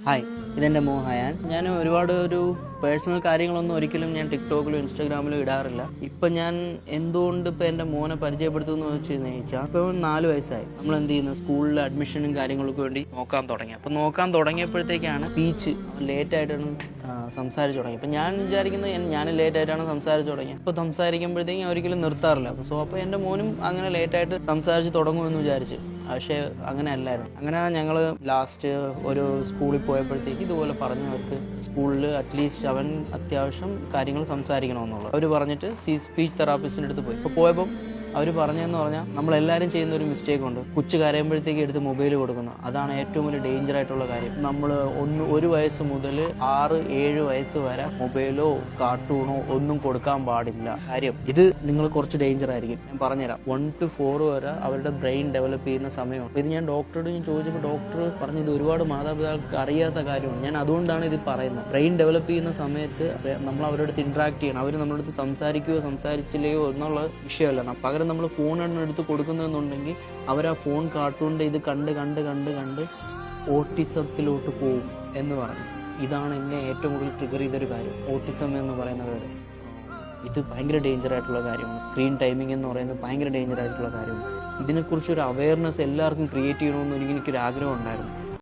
Hi, ഇതെൻ്റെ മോഹയാൻ. ഞാൻ ഒരുപാട് പേഴ്സണൽ കാര്യങ്ങളൊന്നും ഒരിക്കലും ഞാൻ ടിക്ടോക്കിലും ഇൻസ്റ്റാഗ്രാമിലും ഇടാറില്ല. ഇപ്പം ഞാൻ എന്തുകൊണ്ട് ഇപ്പം എൻ്റെ മോനെ പരിചയപ്പെടുത്തുമെന്ന് വെച്ച് കഴിഞ്ഞാൽ ഇപ്പോൾ 4 വയസ്സായി. നമ്മൾ എന്ത് ചെയ്യുന്നു, സ്കൂളിൽ അഡ്മിഷനും കാര്യങ്ങൾക്ക് വേണ്ടി നോക്കാൻ തുടങ്ങി. അപ്പം നോക്കാൻ തുടങ്ങിയപ്പോഴത്തേക്കാണ് സ്പീച്ച് ലേറ്റായിട്ടാണ് സംസാരിച്ച് തുടങ്ങി. അപ്പം ഞാൻ വിചാരിക്കുന്നത് ഞാൻ ലേറ്റായിട്ടാണ് സംസാരിച്ച് തുടങ്ങിയത്. അപ്പോൾ സംസാരിക്കുമ്പോഴത്തേക്കും ഒരിക്കലും നിർത്താറില്ല. അപ്പോൾ എൻ്റെ മോനും അങ്ങനെ ലേറ്റായിട്ട് സംസാരിച്ച് തുടങ്ങുമെന്ന് വിചാരിച്ചു. പക്ഷേ അങ്ങനെ അല്ലായിരുന്നു. അങ്ങനെ ഞങ്ങൾ ലാസ്റ്റ് ഒരു സ്കൂളിൽ പോയപ്പോഴത്തേക്ക് ഇതുപോലെ പറഞ്ഞു, അവർക്ക് സ്കൂളിൽ അറ്റ്ലീസ്റ്റ് അവൻ അത്യാവശ്യം കാര്യങ്ങൾ സംസാരിക്കണമെന്നുള്ളത് അവർ പറഞ്ഞിട്ട് സ്പീച്ച് തെറാപ്പിസ്റ്റിൻ്റെ അടുത്ത് പോയി. ഇപ്പോൾ പോയപ്പം അവർ പറഞ്ഞതെന്ന് പറഞ്ഞാൽ, നമ്മളെല്ലാവരും ചെയ്യുന്ന ഒരു മിസ്റ്റേക്ക് ഉണ്ട്. കൊച്ചു കരയുമ്പോഴത്തേക്ക് എടുത്ത് മൊബൈൽ കൊടുക്കുന്നു. അതാണ് ഏറ്റവും വലിയ ഡേഞ്ചർ ആയിട്ടുള്ള കാര്യം. നമ്മൾ 1 വയസ്സ് മുതൽ 6-7 വയസ്സ് വരെ മൊബൈലോ കാർട്ടൂണോ ഒന്നും കൊടുക്കാൻ പാടില്ല. കാര്യം ഇത് നിങ്ങൾ കുറച്ച് ഡേഞ്ചർ ആയിരിക്കും. ഞാൻ പറഞ്ഞുതരാം. 1 to 4 വരെ അവരുടെ ബ്രെയിൻ ഡെവലപ്പ് ചെയ്യുന്ന സമയമാണ്. ഇത് ഞാൻ ഡോക്ടറോട് ചോദിച്ചപ്പോൾ ഡോക്ടർ പറഞ്ഞു, ഇത് ഒരുപാട് മാതാപിതാക്കൾക്ക് അറിയാത്ത കാര്യമാണ്. ഞാൻ അതുകൊണ്ടാണ് ഇത് പറയുന്നത്. ബ്രെയിൻ ഡെവലപ്പ് ചെയ്യുന്ന സമയത്ത് നമ്മൾ അവരുടെ അടുത്ത് ഇൻട്രാക്ട് ചെയ്യണം. അവർ നമ്മുടെ അടുത്ത് സംസാരിക്കുകയോ സംസാരിച്ചില്ലയോ എന്നുള്ള വിഷയമല്ല. പകരം നമ്മൾ ഫോൺ എടുത്ത് കൊടുക്കുന്നതെന്നുണ്ടെങ്കിൽ അവർ ആ ഫോൺ കാർട്ടൂണിൻ്റെ ഇത് കണ്ട് ഓട്ടിസത്തിലോട്ട് പോകും എന്ന് പറഞ്ഞു. ഇതാണ് എന്നെ ഏറ്റവും കൂടുതൽ ട്രിഗർ ചെയ്തൊരു കാര്യം, ഓട്ടിസം എന്ന് പറയുന്ന വേർഡ്. ഇത് ഭയങ്കര ഡേഞ്ചർ ആയിട്ടുള്ള കാര്യമാണ്. സ്ക്രീൻ ടൈമിംഗ് എന്ന് പറയുന്നത് ഭയങ്കര ഡേഞ്ചർ ആയിട്ടുള്ള കാര്യമാണ്. ഇതിനെക്കുറിച്ചൊരു അവയർനെസ് എല്ലാവർക്കും ക്രിയേറ്റ് ചെയ്യണമെന്ന് എനിക്കൊരു ആഗ്രഹം ഉണ്ടായിരുന്നു.